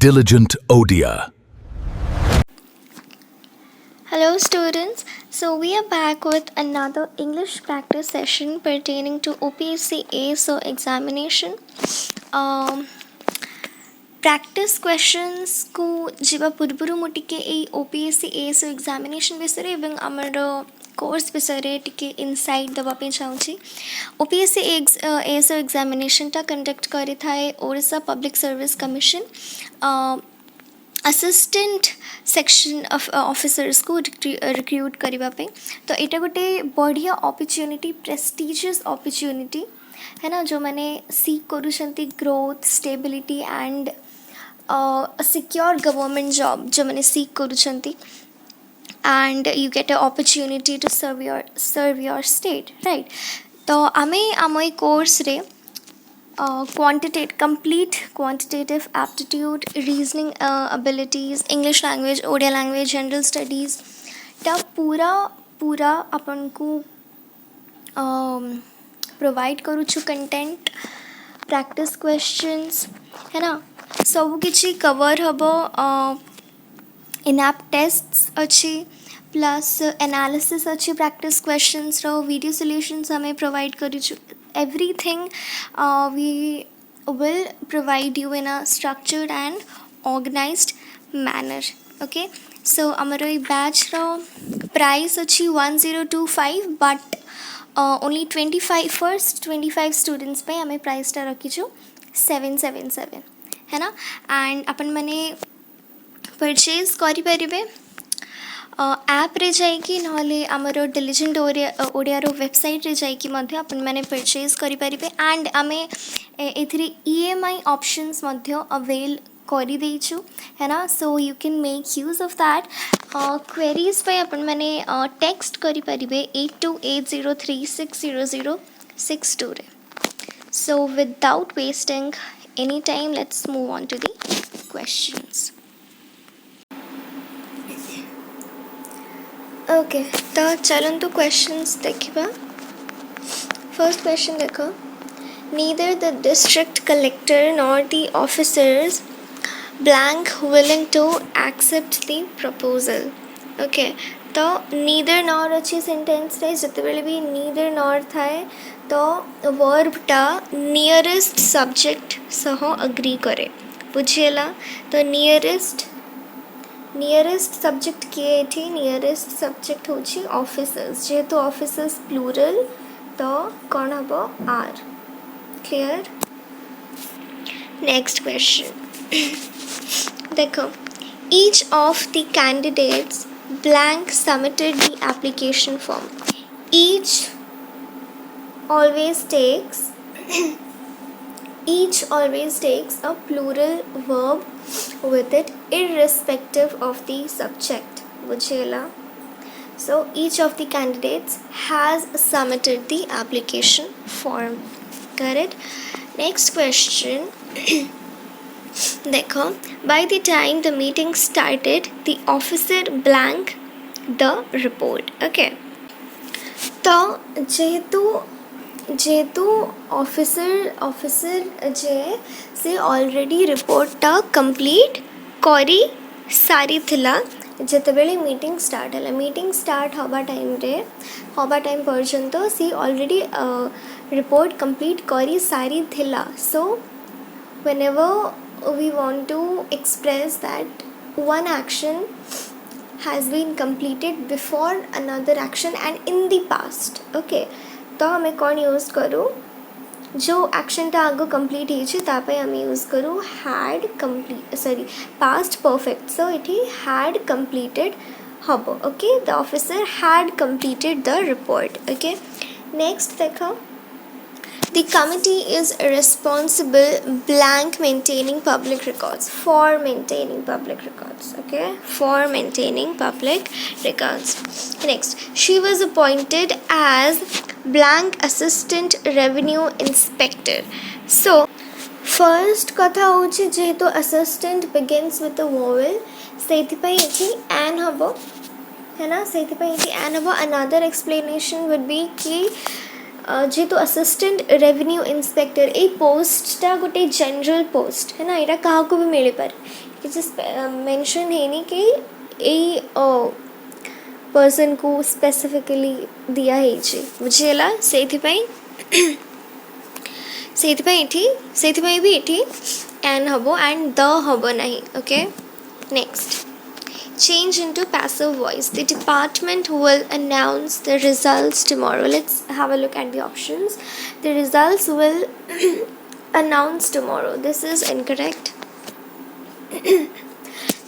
Diligent Odia. Hello students, so we are back with another English practice session pertaining to OPSC ASO examination. Practice questions को जीवा पूर्वरु मु टिके ए OPSC ASO examination विषय एवं आमर course विषय टिके इनसाइट दबा पे चाहूँगी. OPSC ASO examination टा कंडक्ट करी थाए Odisha public service commission assistant section officers को रिक्रूट करने पे. तो यहाँ गोटे बढ़िया अपॉर्चुनिटी, प्रेस्टिजियस अपॉर्चुनिटी है ना, जो मैंने सीख करूँगी growth, stability and secure government job जो मैंने सीख करूँगी. And you get a opportunity to serve your state, right. तो आमे आम कोर्स रे complete quantitative aptitude, reasoning abilities, English language, Odia language, general studies टा पूरा अपन को प्रोवाइड करूँ कंटेंट, प्रैक्टिस क्वेश्चंस है ना, सब किसी कवर हबो. इन-एप टेस्ट्स अच्छी प्लस एनालिसिस अच्छी, प्रैक्टिस क्वेश्चंस रो वीडियो सॉल्यूशंस हमें प्रोवाइड करूँ. Everything we will provide you in a structured and organized manner. Okay, so amaro ei batch ro price achi 1025 but only 25 students पे हमें price टा रखी छु 777 है ना. and अपन मने purchase करी परिबे ऐप रे जाइकी नहले आमर डिलिजेंट ओडियार वेबसाइट रे जाइकी मध्य अपन माने परचेज करि परिबे. एंड आमे एथिरे EMI ऑप्शंस मध्य अवेल करि देइछु है ना. So you can make use of that. Queries पे अपन माने टेक्स्ट करि परिबे 8280360062 रे. So without wasting any time let's move on to the questions. Okay तो चलन्तु क्वेश्चंस देखिबा. फर्स्ट क्वेश्चन देखो. Neither the district collector nor the officers blank willing to accept the proposal. Okay तो नीदर नॉर अच्छी sentence रे जतबेले भी neither nor थाए तो वर्ब टा नियरेस्ट सब्जेक्ट सह अग्री करे. बुझिएला. तो नियरेस्ट सब्जेक्ट किए थी. नियरेस्ट सब्जेक्ट होची ऑफिसर्स. जेहेतु ऑफिसर्स प्लूरल तो कौन हबो आर. क्लियर. नेक्स्ट क्वेश्चन देखो. Each of the candidates blank submitted the application form. Each always takes a plural verb with it irrespective of the subject. Bujhela. So each of the candidates has submitted the application form. Correct. Next question. देखो. By the time the meeting started, the officer blank the report. Okay. तो जेहेतु officer जे से already रिपोर्टा complete करी सारी थिला जेतेबेले meeting start हला. Meeting start हवा टाइम पर्यंत सी ऑलरेडी रिपोर्ट कंप्लीट करी सारी थिला. So whenever we want to express that one action has been completed before another action and in the past. Okay, तो हमें कौन यूज़ करूँ जो एक्शन टा आगो कंप्लीट ही तापे हमें यूज़ करूँ had complete past perfect. So it had completed हबो. Okay the officer had completed the report. Okay next देखो. The committee is responsible blank maintaining public records. For maintaining public records. Okay, for maintaining public records. Next, she was appointed as blank assistant revenue inspector. So first कथा होची जेहेतु assistant begins with a vowel सेथिपाई एठी an हबो है ना. सेथिपाई एठी an हबो. Another explanation would be कि जेहेतु असिस्टेंट रेवेन्यू इंस्पेक्टर ए पोस्टा गोटे जनरल पोस्ट है ना. यहाँ क्या भी मिल पारे କିଛି ମେନସନ୍ ହେଇନି କି ଏଇ पर्सन को स्पेसिफिकली दिया ହେଇଛି ବୁଝିହେଲା ସେଇଥିପାଇଁ ବି ଏଠି एन हबो एंड द हबो नहीं okay next change into passive voice the department will announce the results tomorrow let's have a look at the options the results will announce tomorrow this is incorrect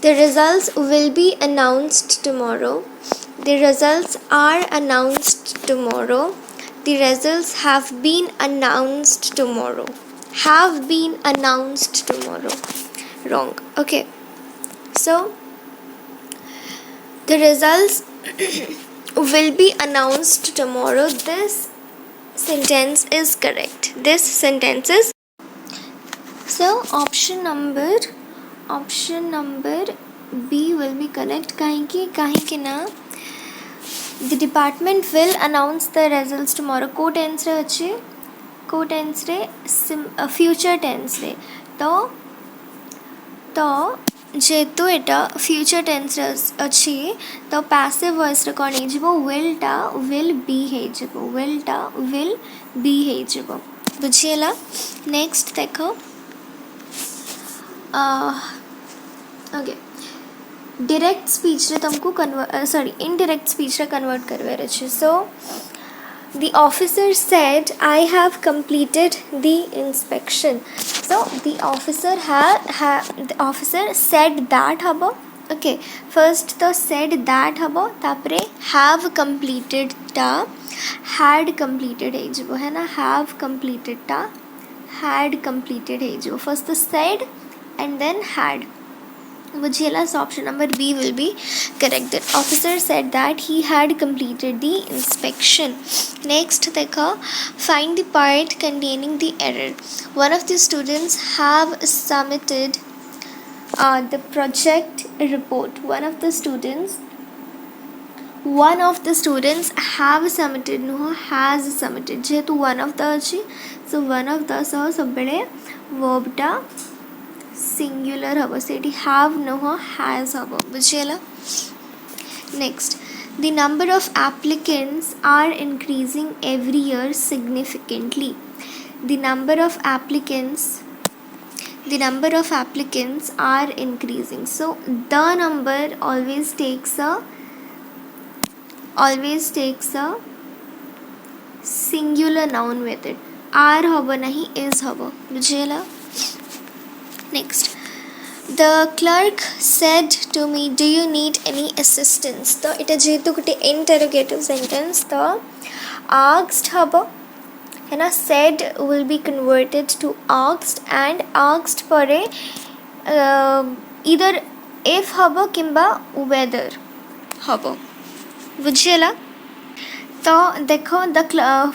the results will be announced tomorrow the results are announced tomorrow the results have been announced tomorrow have been announced tomorrow wrong okay so the results will be announced tomorrow this sentence is correct this sentence is so option number B will be correct kahinki na the department will announce the results tomorrow co tense re achi co tense re future tense re to जेहेतु एटा future tense अच्छी तो passive voice रे कोन हे जिवो will टा will be हे जिवो will टा will be हे जिवो बुझियला next देखो ओके डायरेक्ट स्पीच रे तुमको इनडायरेक्ट स्पीच रे कन्वर्ट करवे अछि सो the officer said I have completed the inspection so the officer the officer said that habo okay first the said that habo tapre have completed ta had completed he jibo hai na have completed ta had completed he jibo first the said and then had बुझिएला so option number B will be correct the officer said that he had completed the inspection next देखो find the part containing the error one of the students have submitted the project report one of the students have submitted no has submitted जेहेतु one of the अच्छी so one of the सह सब बड़े verb टा singular habo Sethi have no ho has habo बुझिएला next the number of applicants are increasing every year significantly the number of applicants are increasing so the number always takes a singular noun with it are habo nahi is habo बुझिएला next the clerk said to me do you need any assistance तो इटा जेहेतु गोटे interrogative sentence तो asked habo है ना said will be converted to asked and asked परे either if habo किंबा whether habo बुझिएला तो देखो the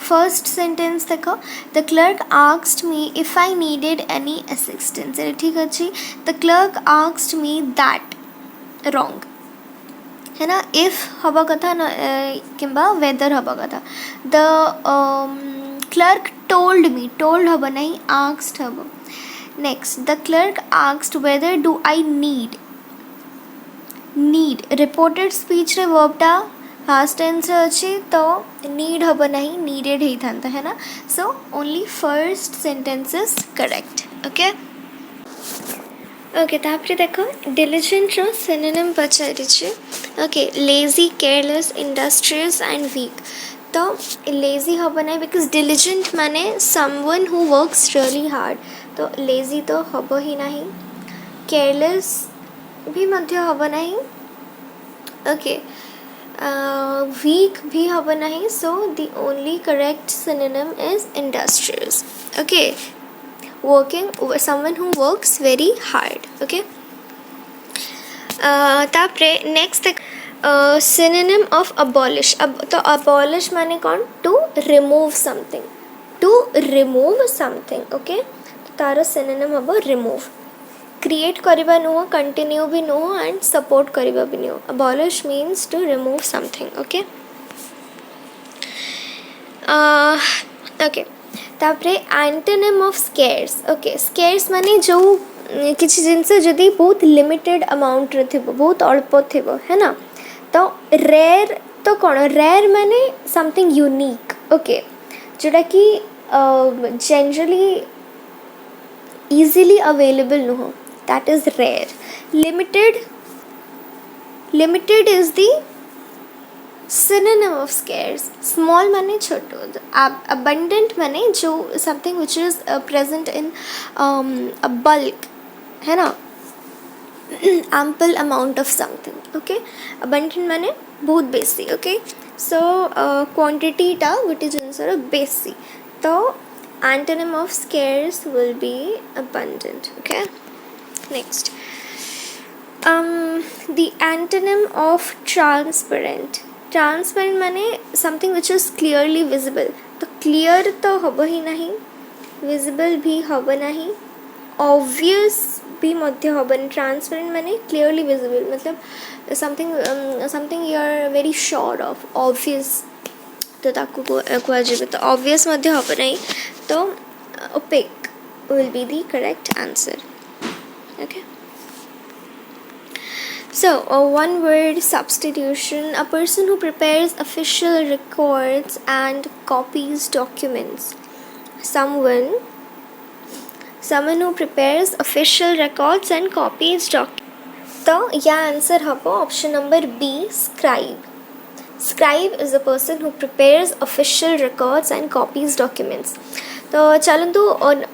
first sentence देखो the clerk asked me if I needed any assistance ठीक अच्छी the clerk asked me that wrong है ना if हवा कथा ना किंबा whether हवा कथा the clerk told me told हवा नहीं asked हवा next the clerk asked whether do I need reported speech रे verb टा past tense अच्छी तो need हब नहीं needed ही था है ना so only first sentence is correct okay तापरे देखो diligent रो synonym पचारि छी okay lazy careless industrious and weak तो lazy हब नहीं because diligent माने someone who works really hard तो lazy तो हब ही नहीं careless भी मध्य हब नहीं okay weak bhi haba nahi so the only correct synonym is industrious okay someone who works very hard okay tapre next synonym of abolish तो abolish माने कौन to remove something okay तो तारो synonym हबो remove create करिबा नुहो continue भी नुहो and support करिबा भी नुहो abolish means to remove something okay okay तापरे antonym of scarce okay scarce माने जो किसी जिनस जदि बहुत लिमिटेड अमाउंट रे थिबो बहुत अल्प थिबो है ना तो रेयर तो कौन रेयर माने समथिंग यूनिक ओके जोटा कि जनरली easily available नुह that is rare. Limited is the synonym of scarce. Small माने छोटो, abundant माने जो something which is present in a bulk है ना ample amount of something okay. Abundant माने बहुत बेसी okay. So quantity टा गोटे जिनस बेसी तो antonym of scarce will be abundant okay. Next the antonym of transparent माने something which is clearly visible तो clear तो हब ही नहीं visible भी हब नहीं obvious भी मध्य हब नहीं transparent माने clearly visible मतलब something you are very sure of obvious तो ताकू कुआजिबे तो obvious मध्य हब नहीं तो opaque will be the correct answer okay. So one word substitution, a person who prepares official records and copies documents. Someone who prepares official records and copies documents. तो यह answer हबो option number B scribe. Scribe is a person who prepares official records and copies documents. तो चलतु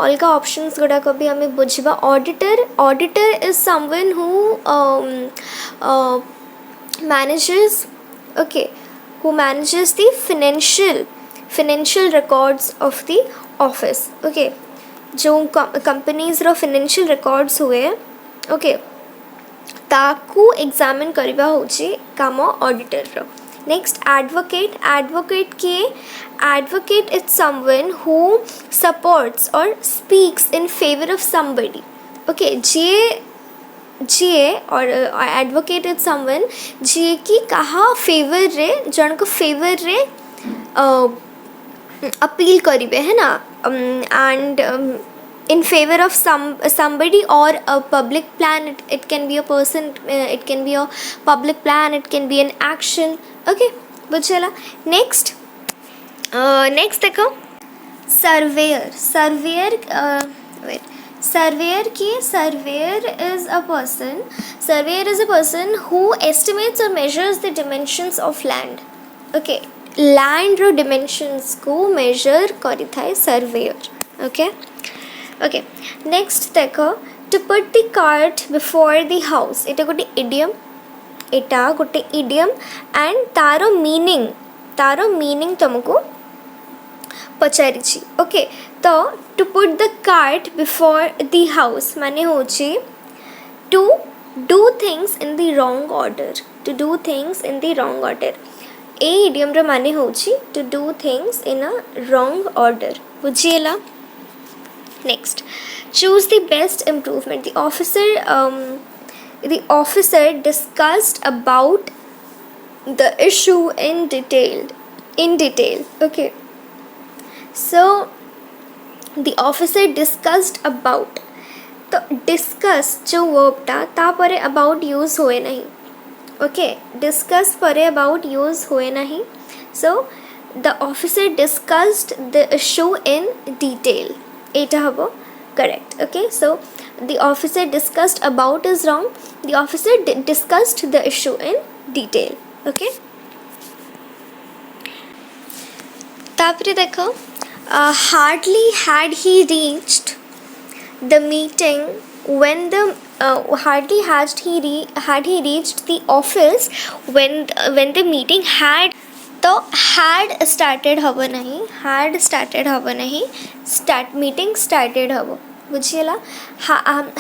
अलगा options गुड़ा को भी हमें बुझिबा. Auditor is someone who manages the financial records of the office okay. जो companies रो financial records हुए okay ताकू examine करिबा होची काम auditor row. Next advocate is someone who supports or speaks in favor of somebody okay. जे और advocate is someone जे की कहा favor रे जन को favor रे appeal करिबे है ना and in favor of somebody or a public plan. It can be a person, it can be a public plan, it can be an action okay. बुझला. Next देखो surveyor is a person who estimates or measures the dimensions of land okay. land row dimensions को measure करी थाए surveyor okay. Next देखो to put the cart before the house. इटा गोटे idiom and taro meaning तुमको पचारिछि okay. तो to put the cart before the house माने होची to do things in the wrong order. A idiom रो माने होची to do things in a wrong order. बुझिएला. Next choose the best improvement. The officer discussed about the issue in detail okay. So the officer discussed about तो discuss जो verb ता परे about use होए नहीं okay. discuss परे about use होए नहीं. So the officer discussed the issue in detail. एटा हबो correct okay. So the officer discussed about is wrong. The officer discussed the issue in detail okay. तापरे देखो hardly had he reached the meeting when the hardly had he reached the office when the meeting had तो had started हब नहीं meeting started हब बुझिएला.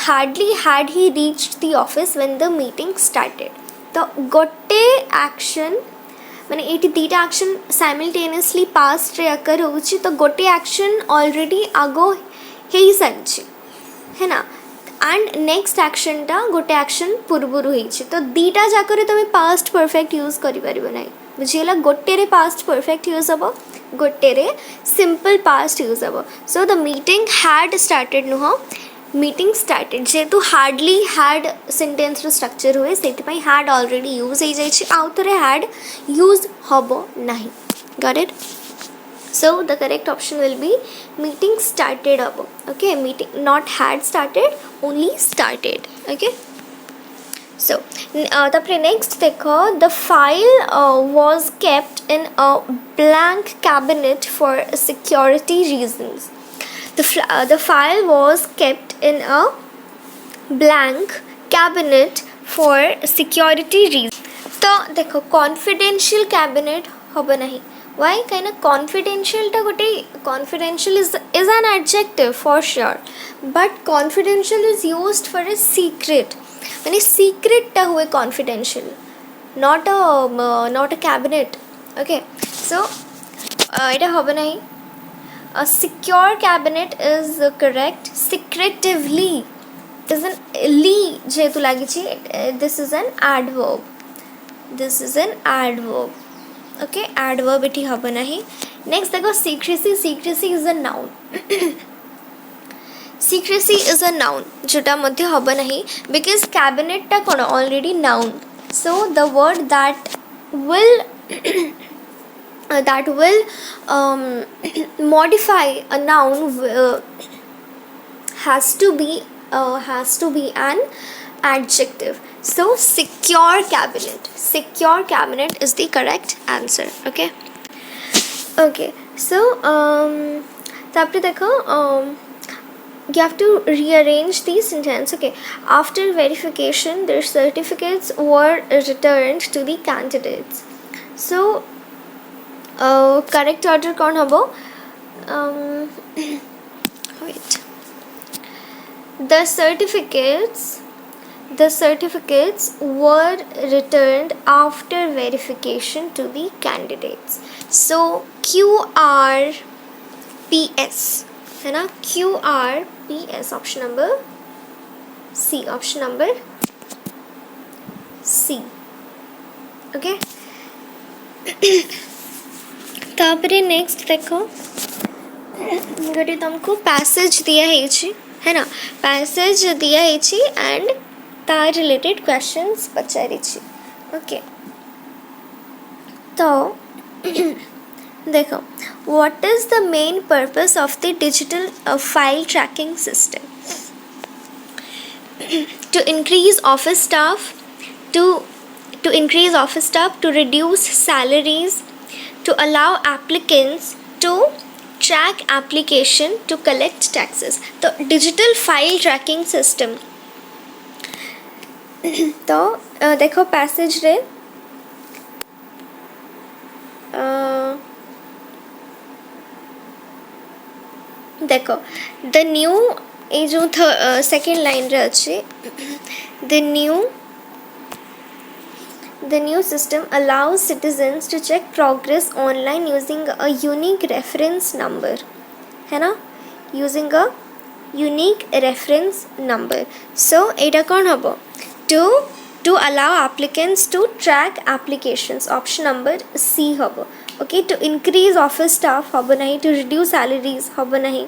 hardly had he reached the office when the meeting started. तो गोटे action माने eighty दीटा action simultaneously past रे अकर होची तो गोटे एक्शन ऑलरेडी आगो हेई सारिछि है ना एंड नेक्स्ट एक्शन टा गोटे एक्शन पूर्वरु हेछि तो दीटा जाकरे तमे पास्ट परफेक्ट यूज करि परिबो नै बुझिएला. गोटे रे पास्ट परफेक्ट यूज हबो गोटे रे सिंपल पास्ट यूज हबो. So the meeting had started नुह मीटिंग स्टार्टेड जेहेतु हार्डली हैड सेंटेंस रो स्ट्रक्चर हुए से हैड ऑलरेडी यूज हो जाइए आउ थे हैड यूज हम ना got it so the correct option will be meeting started अब okay meeting not had started only started okay so tapre next dekho the file was kept in a blank cabinet for security reasons the file was kept in a blank cabinet for security reasons तो देखो confidential cabinet होबो नहीं why kind of confidential ta gote confidential is an adjective for sure but confidential is used for a secret mane secret ta hue confidential not a cabinet okay so eta hobe nahi a secure cabinet is correct secretively is an ली जेतु लागि छि this is an adverb okay adverb इठी हबो नाही next देखो secrecy is a noun secrecy is a noun जोटा मध्ये हबो नाही because cabinet टा कोन already noun so the word that will modify a noun has to be an adjective so secure cabinet is the correct answer okay so tapre dekho you have to rearrange these sentence okay after verification their certificates were returned to the candidates so correct order kon hobo wait the certificates were returned after verification to the candidates so QRPS है ना QRPS option number C okay तापरे next देखो गोटे तुमको passage दिया है ना passage दिया एंड तार रिलेटेड क्वेश्चंस पचारि ओके तो देखो what is the main purpose of the digital file tracking system to increase office staff to reduce salaries to allow applicants to track application to collect taxes तो digital file tracking system तो देखो passage रे देखो the new ए जो second line रे अच्छे The new system allows citizens to check progress online using a unique reference number. है ना? Using a unique reference number. So, एटा कौन हबो? To allow applicants to track applications. Option number C हबो. Okay, to increase office staff हबो नहीं, to reduce salaries हबो नहीं,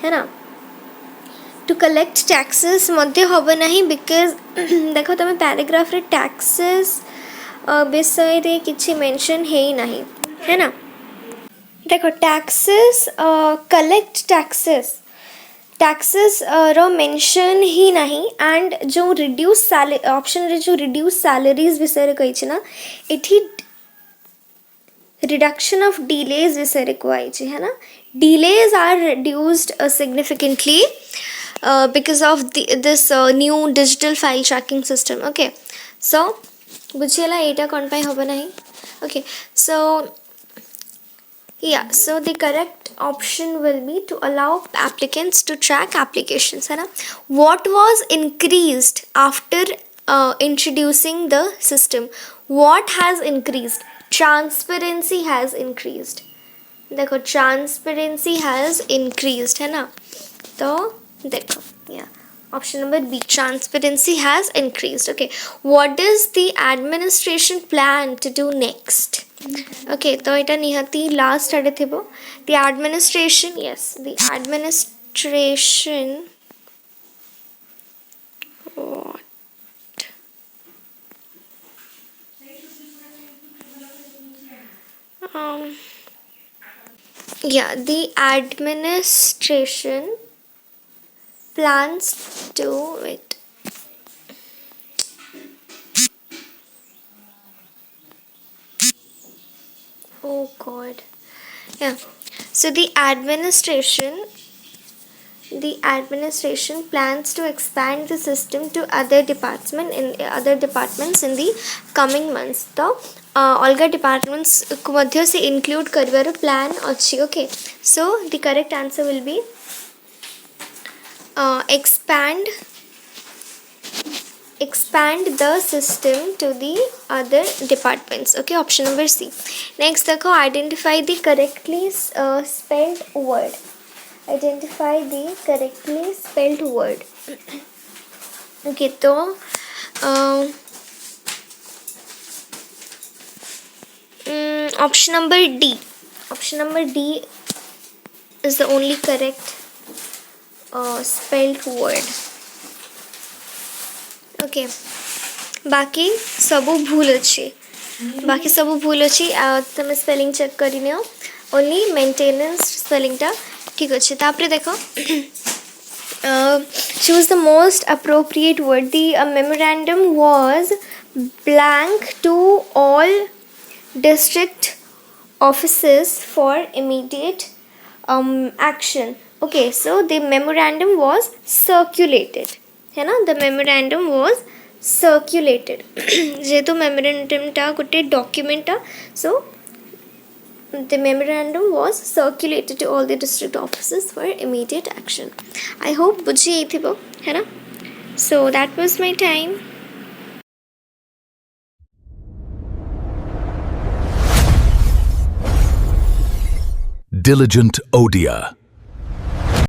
है ना? To collect taxes मध्य हबो नहीं because देखो तमें पैराग्राफ रे taxes विषय रे किछि मेंशन है ही नहीं है ना देखो टैक्सेस कलेक्ट टैक्सेस रो मेंशन ही नहीं एंड जो रिड्यूस सैलरी ऑप्शन रे जो रिड्यूस सैलरीज विषय रे कहि ना एठी रिडक्शन ऑफ डिलेज विषय रे कोइ छै है ना delays are reduced significantly because of this new digital file tracking system okay so बुझियला एटा कोन पाई होबो नाही okay so yeah so the correct option will be to allow applicants to track applications है ना what was increased after introducing the system what has increased transparency has increased देखो transparency has increased है ना तो देखो yeah option number B transparency has increased okay what is the administration plan to do next okay तो एटा निहाती last आडे थिबो the administration yes the administration What? Yeah, the administration plans to wait. Oh God. Yeah. So the administration plans to expand the system to other departments in the coming months. तो अलगा departments को मध्य से include करिवार plan अच्छी. Okay. So the correct answer will be expand the system to the other departments. Okay, option number C. Next देखो, identify the correctly spelled word. Identify the correctly spelled word. Okay, तो option number D. Option number D is the only correct spelled word. Okay बाकी सबू भूल अच्छी तुम spelling check करनी only maintenance स्पेलिंगटा ठीक अच्छे. तापरे देखो, choose the most appropriate word. The memorandum was blank to all district offices for immediate action. Okay, so the memorandum was circulated. है ना, the memorandum was circulated. जेहेतु memorandum टा गोटे document टा, so the memorandum was circulated to all the district offices for immediate action. I hope बुझी यही थी वो, है ना. So that was my time. Diligent Odia.